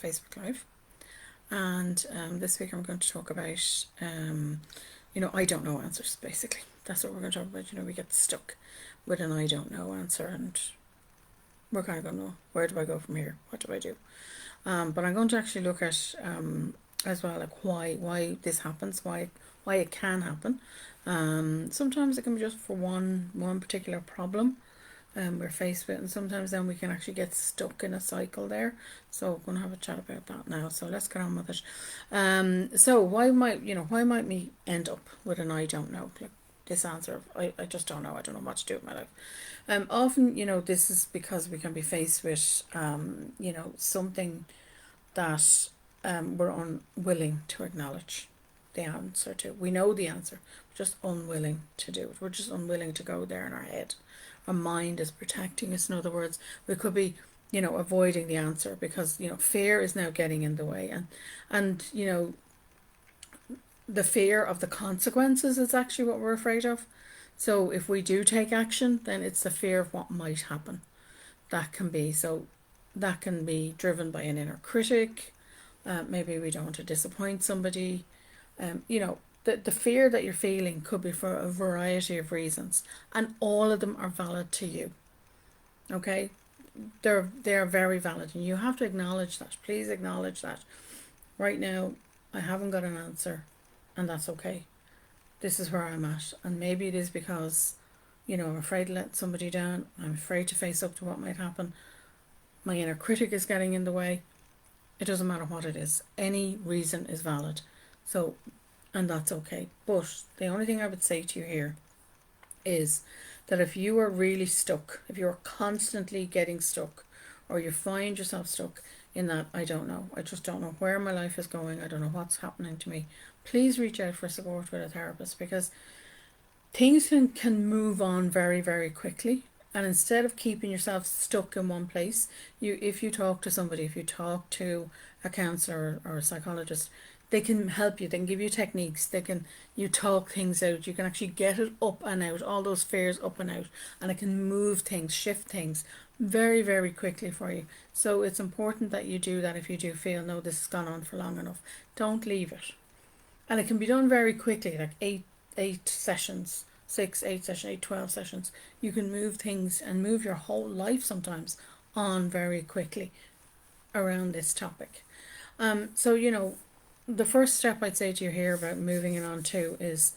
Facebook Live. And this week I'm going to talk about, I don't know answers, basically. That's what we're going to talk about. We get stuck with an I don't know answer, and we're kind of going to know, where do I go from here? What do I do? But I'm going to actually look at as well, like why this happens, why it can happen. Sometimes it can be just for one particular problem we're faced with, and sometimes then we can actually get stuck in a cycle there. So we're going to have a chat about that now. So let's get on with it. So why might me end up with an I don't know? Like this answer of I just don't know. I don't know what to do with my life. Often, this is because we can be faced with something that we're unwilling to acknowledge the answer to. We know the answer, we're just unwilling to do it. We're just unwilling to go there in our head. Our mind is protecting us. In other words, we could be, avoiding the answer because, fear is now getting in the way. And the fear of the consequences is actually what we're afraid of. So if we do take action, then it's the fear of what might happen. That can be driven by an inner critic. Maybe we don't want to disappoint somebody. The fear that you're feeling could be for a variety of reasons, and all of them are valid to you. Okay, they're very valid, and you have to acknowledge that. Please acknowledge that. Right now, I haven't got an answer, and that's okay. This is where I'm at, and maybe it is because, I'm afraid to let somebody down. I'm afraid to face up to what might happen. My inner critic is getting in the way. It doesn't matter what it is. Any reason is valid. So, and that's okay. But the only thing I would say to you here is that if you are really stuck, if you're constantly getting stuck, or you find yourself stuck in that, I don't know, I just don't know where my life is going, I don't know what's happening to me, please reach out for support with a therapist, because things can move on very, very quickly. And instead of keeping yourself stuck in one place, if you talk to somebody, if you talk to a counsellor or a psychologist, they can help you. They can give you techniques. You talk things out. You can actually get it up and out, all those fears up and out, and it can move things, shift things very, very quickly for you. So it's important that you do that. If you do feel, no, this has gone on for long enough, don't leave it. And it can be done very quickly, like eight sessions. 6, 8 sessions, 8, 12 sessions. You can move things and move your whole life sometimes on very quickly around this topic. So, the first step I'd say to you here about moving it on to is,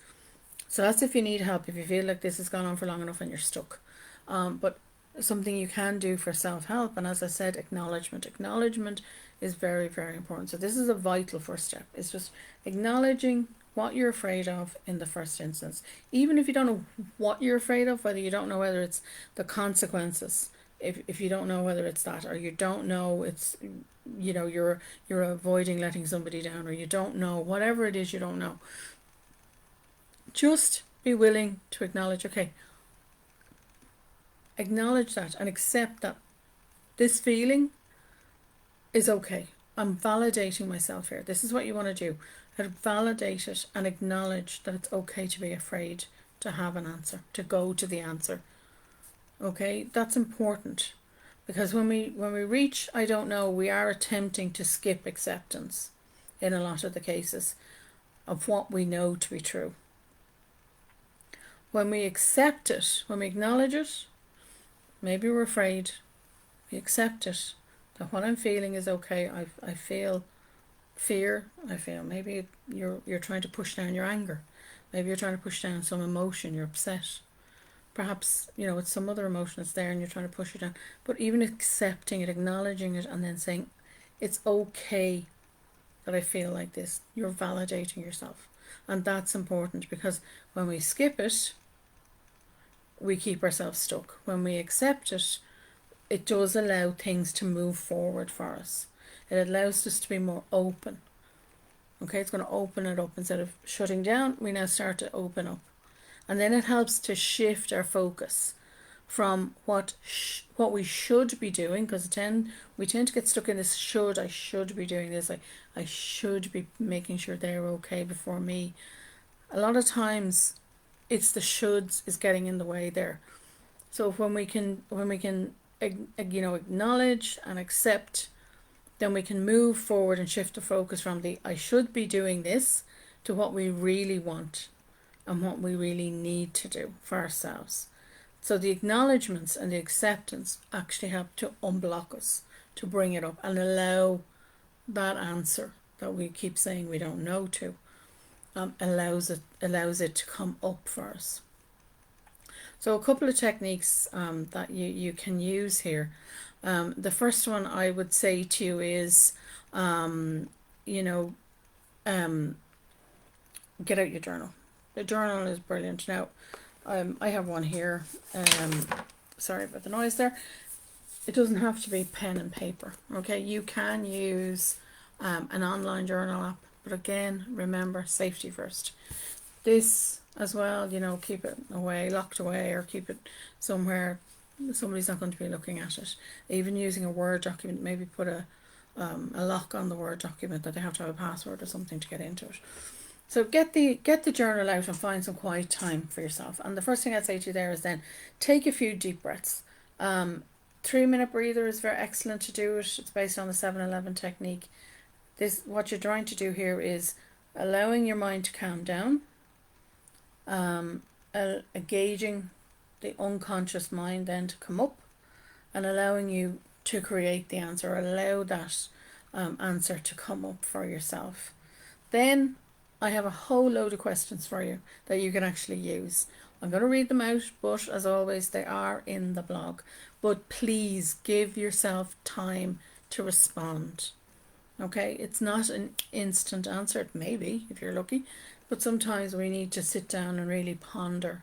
so that's if you need help, if you feel like this has gone on for long enough and you're stuck. But something you can do for self-help, and as I said, acknowledgement is very, very important. So this is a vital first step. It's just acknowledging what you're afraid of in the first instance. Even if you don't know what you're afraid of, whether you don't know whether it's the consequences, if you don't know whether it's that, or you don't know it's, you're avoiding letting somebody down, or you don't know, whatever it is you don't know, just be willing to acknowledge, okay, acknowledge that and accept that this feeling is okay. I'm validating myself here. This is what you want to do. Validate it and acknowledge that it's okay to be afraid to have an answer, to go to the answer. Okay, that's important, because when we reach I don't know, we are attempting to skip acceptance in a lot of the cases of what we know to be true. When we accept it, when we acknowledge it, maybe we're afraid, we accept it, that what I'm feeling is okay. I feel fear. I feel maybe you're trying to push down your anger. Maybe you're trying to push down some emotion. You're upset. Perhaps, it's some other emotion that's there and you're trying to push it down. But even accepting it, acknowledging it, and then saying, it's okay that I feel like this. You're validating yourself. And that's important, because when we skip it, we keep ourselves stuck. When we accept it, it does allow things to move forward for us. It allows us to be more open. Okay, it's going to open it up. Instead of shutting down, we now start to open up. And then it helps to shift our focus from what we should be doing, because we tend to get stuck in this should. I should be doing this. I should be making sure they're okay before me. A lot of times it's the shoulds is getting in the way there. So when we can acknowledge and accept then we can move forward and shift the focus from the I should be doing this to what we really want and what we really need to do for ourselves. So the acknowledgements and the acceptance actually help to unblock us, to bring it up and allow that answer that we keep saying we don't know to, allows it to come up for us. So a couple of techniques that you can use here. The first one I would say to you is, get out your journal. The journal is brilliant. Now, I have one here. Sorry about the noise there. It doesn't have to be pen and paper. Okay, you can use an online journal app, but again, remember safety first. This as well, keep it away, locked away, or keep it somewhere somebody's not going to be looking at it. Even using a Word document, maybe put a lock on the Word document that they have to have a password or something to get into it. So get the journal out and find some quiet time for yourself. And the first thing I'd say to you there is then take a few deep breaths. 3-minute breather is very excellent to do it. It's based on the 7-11 technique. What you're trying to do here is allowing your mind to calm down, engaging the unconscious mind then to come up and allowing you to create the answer, allow that answer to come up for yourself. Then I have a whole load of questions for you that you can actually use. I'm going to read them out, but as always, they are in the blog. But please give yourself time to respond. Okay, it's not an instant answer. It may be, if you're lucky, but sometimes we need to sit down and really ponder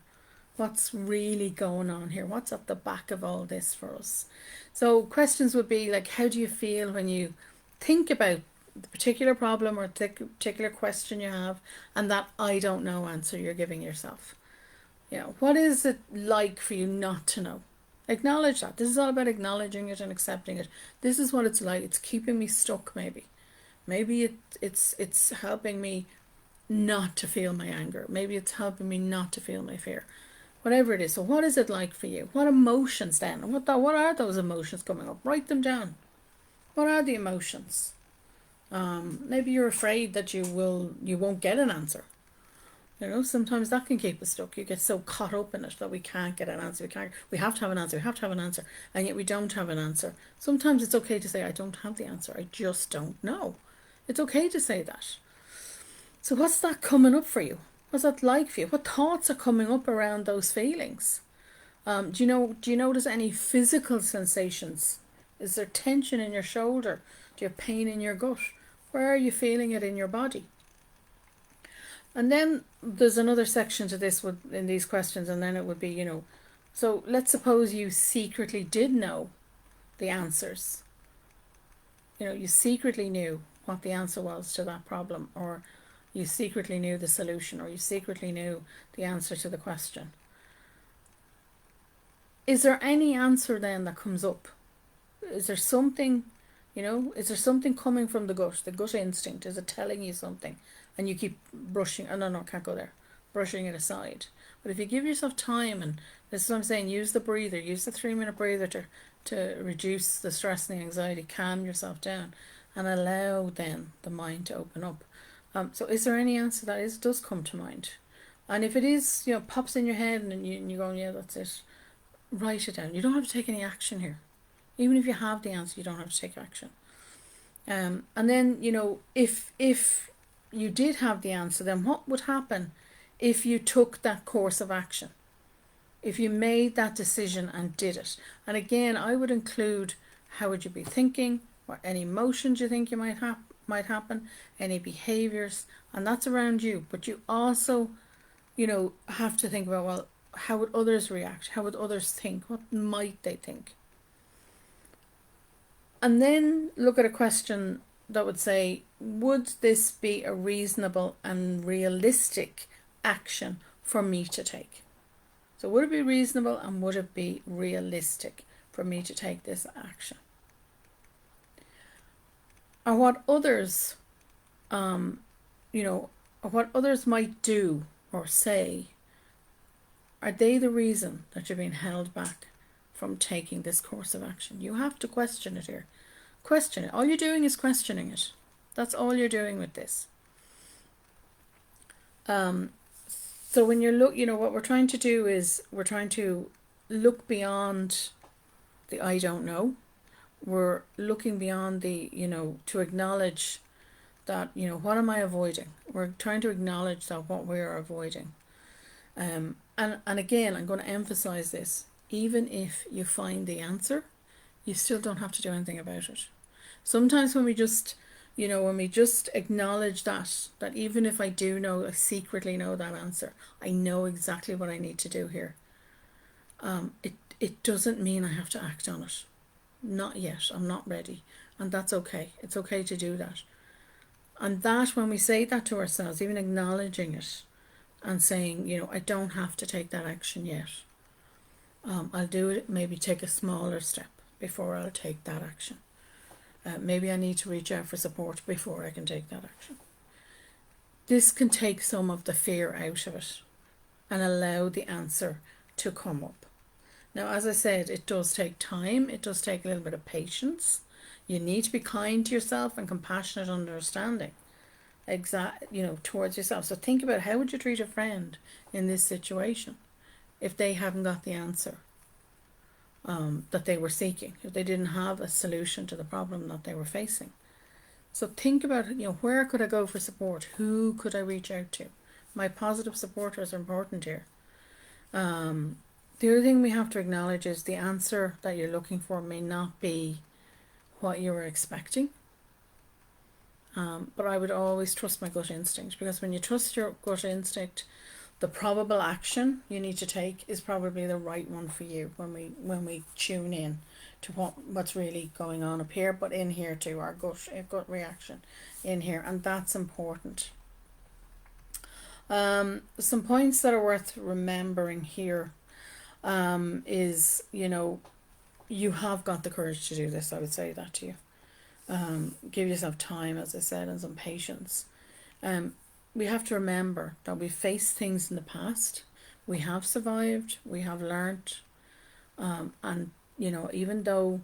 what's really going on here. What's at the back of all this for us? So questions would be like, how do you feel when you think about the particular problem or particular question you have and that I don't know answer you're giving yourself? What is it like for you not to know? Acknowledge that. This is all about acknowledging it and accepting it. This is what it's like. It's keeping me stuck, maybe. Maybe it's helping me not to feel my anger. Maybe it's helping me not to feel my fear. Whatever it is. So what is it like for you? What emotions then? What are those emotions coming up? Write them down. What are the emotions? Maybe you're afraid that you won't get an answer. Sometimes that can keep us stuck. You get so caught up in it that we can't get an answer. We have to have an answer. We have to have an answer. And yet we don't have an answer. Sometimes it's okay to say, I don't have the answer. I just don't know. It's okay to say that. So what's that coming up for you? What's that like for you? What thoughts are coming up around those feelings? Do you notice any physical sensations? Is there tension in your shoulder? Do you have pain in your gut? Where are you feeling it in your body? And then there's another section to this in these questions, and then it would be, so let's suppose you secretly did know the answers. You secretly knew what the answer was to that problem, or you secretly knew the solution, or you secretly knew the answer to the question. Is there any answer then that comes up? Is there something, is there something coming from the gut instinct? Is it telling you something? And you keep brushing, no, can't go there, brushing it aside. But if you give yourself time, and this is what I'm saying, use the breather, use the 3-minute breather to reduce the stress and the anxiety, calm yourself down, and allow then the mind to open up. So is there any answer that does come to mind? And if it is, pops in your head and you're going, yeah, that's it, write it down. You don't have to take any action here. Even if you have the answer, you don't have to take action. And then, if you did have the answer, then what would happen if you took that course of action? If you made that decision and did it? And again, I would include, how would you be thinking? What any emotions you think you might happen, any behaviors, and that's around you. But you also, have to think about, well, how would others react? How would others think? What might they think? And then look at a question that would say, would this be a reasonable and realistic action for me to take? So would it be reasonable and would it be realistic for me to take this action? Or what others, what others might do or say, are they the reason that you're being held back from taking this course of action? You have to question it here. Question it. All you're doing is questioning it. That's all you're doing with this. So when you look, what we're trying to do is we're trying to look beyond the I don't know. We're looking beyond the, to acknowledge that, what am I avoiding? We're trying to acknowledge that what we're avoiding. And again, I'm going to emphasize this. Even if you find the answer, you still don't have to do anything about it. Sometimes when we just acknowledge that even if I do know, I secretly know that answer, I know exactly what I need to do here. It doesn't mean I have to act on it. Not yet. I'm not ready. And that's okay. It's okay to do that. And that, when we say that to ourselves, even acknowledging it and saying, I don't have to take that action yet. I'll do it, maybe take a smaller step before I'll take that action. Maybe I need to reach out for support before I can take that action. This can take some of the fear out of it and allow the answer to come up. Now, as I said, it does take time. It does take a little bit of patience. You need to be kind to yourself and compassionate and understanding, towards yourself. So think about, how would you treat a friend in this situation if they hadn't got the answer that they were seeking, if they didn't have a solution to the problem that they were facing? So think about, where could I go for support? Who could I reach out to? My positive supporters are important here. The other thing we have to acknowledge is the answer that you're looking for may not be what you were expecting. But I would always trust my gut instinct, because when you trust your gut instinct, the probable action you need to take is probably the right one for you when we tune in to what's really going on up here, but in here too, our gut reaction in here, and that's important. Some points that are worth remembering here is, you have got the courage to do this. I would say that to you. Give yourself time, as I said, and some patience. We have to remember that we faced things in the past. We have survived. We have learned. And, even though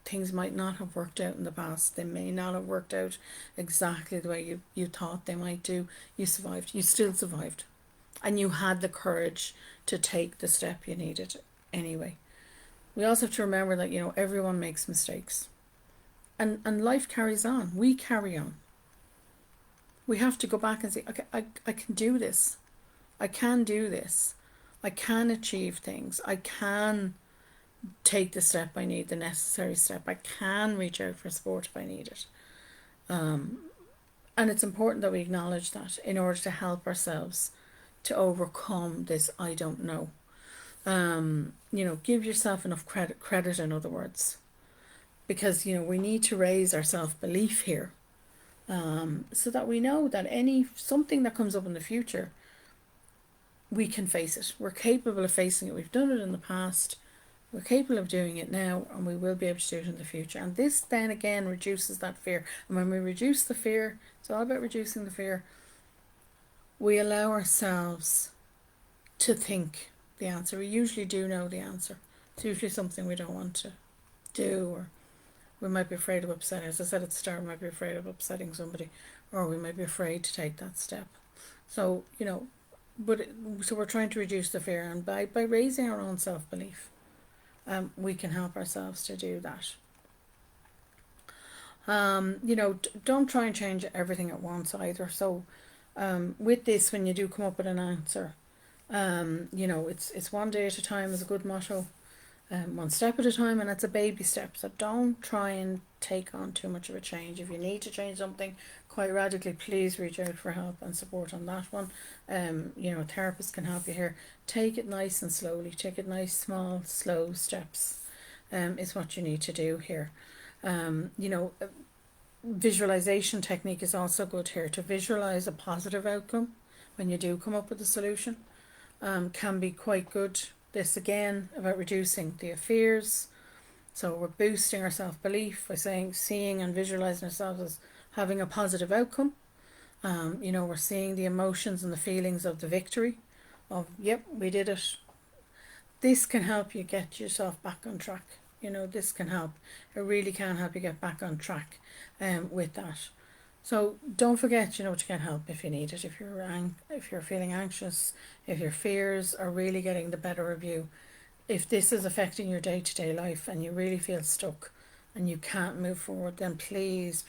things might not have worked out in the past, they may not have worked out exactly the way you thought they might do, you survived. You still survived. And you had the courage to take the step you needed anyway. We also have to remember that, everyone makes mistakes. And life carries on. We carry on. We have to go back and say, okay, I can do this. I can do this. I can achieve things. I can take the step I need, the necessary step. I can reach out for support if I need it. And it's important that we acknowledge that in order to help ourselves to overcome this I don't know. Give yourself enough credit, in other words. Because, we need to raise our self-belief here. So that we know that something that comes up in the future, we can face it. We're capable of facing it. We've done it in the past. We're capable of doing it now, and we will be able to do it in the future. And this then again reduces that fear. And when we reduce the fear, it's all about reducing the fear. We allow ourselves to think the answer. We usually do know the answer. It's usually something we don't want to do, or we might be afraid of upsetting. As I said at the start, we might be afraid of upsetting somebody, or we might be afraid to take that step. So, so we're trying to reduce the fear, and by raising our own self-belief, we can help ourselves to do that. Don't try and change everything at once either. So, with this, when you do come up with an answer, it's one day at a time is a good motto. One step at a time, and it's a baby step. So don't try and take on too much of a change. If you need to change something quite radically, please reach out for help and support on that one. A therapist can help you here. Take it nice and slowly. Take it nice, small, slow steps. Is what you need to do here. Visualization technique is also good here. To visualize a positive outcome when you do come up with a solution can be quite good. This again about reducing the fears. So we're boosting our self-belief by seeing and visualizing ourselves as having a positive outcome. We're seeing the emotions and the feelings of the victory of, yep, we did it. This can help you get yourself back on track, You know, this can help. It really can help you get back on track with that. So don't forget, you know, to get help if you need it. If you're feeling anxious, if your fears are really getting the better of you, if this is affecting your day-to-day life and you really feel stuck and you can't move forward, then please,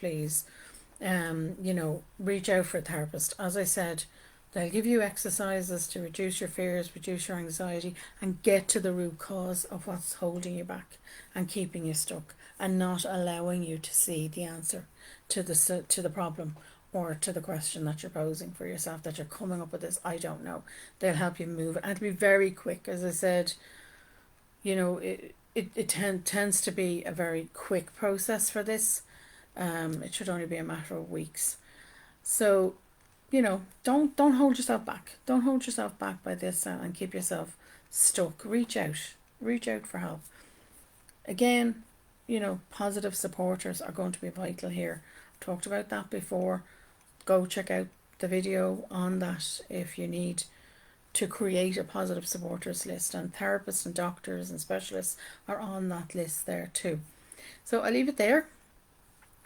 you know, reach out for a therapist. As I said, they'll give you exercises to reduce your fears, reduce your anxiety, and get to the root cause of what's holding you back and keeping you stuck, and not allowing you to see the answer to the problem or to the question that you're posing for yourself, that you're coming up with this I don't know. They'll help you move, and to be very quick. As I said, you know, it tends to be a very quick process for this. It should only be a matter of weeks. So, you know, don't hold yourself back. Don't hold yourself back by this and keep yourself stuck. Reach out for help. Again, you know, positive supporters are going to be vital here. I've talked about that before. Go check out the video on that if you need to create a positive supporters list, and therapists and doctors and specialists are on that list there too. So I'll leave it there.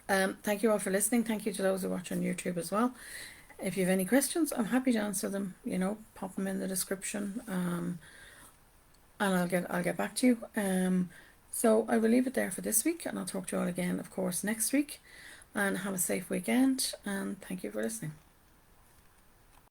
Thank you all for listening. Thank you to those who watch on YouTube as well. If you have any questions, I'm happy to answer them. You know, pop them in the description, and I'll get back to you. So I will leave it there for this week, and I'll talk to you all again, of course, next week. And have a safe weekend. And thank you for listening.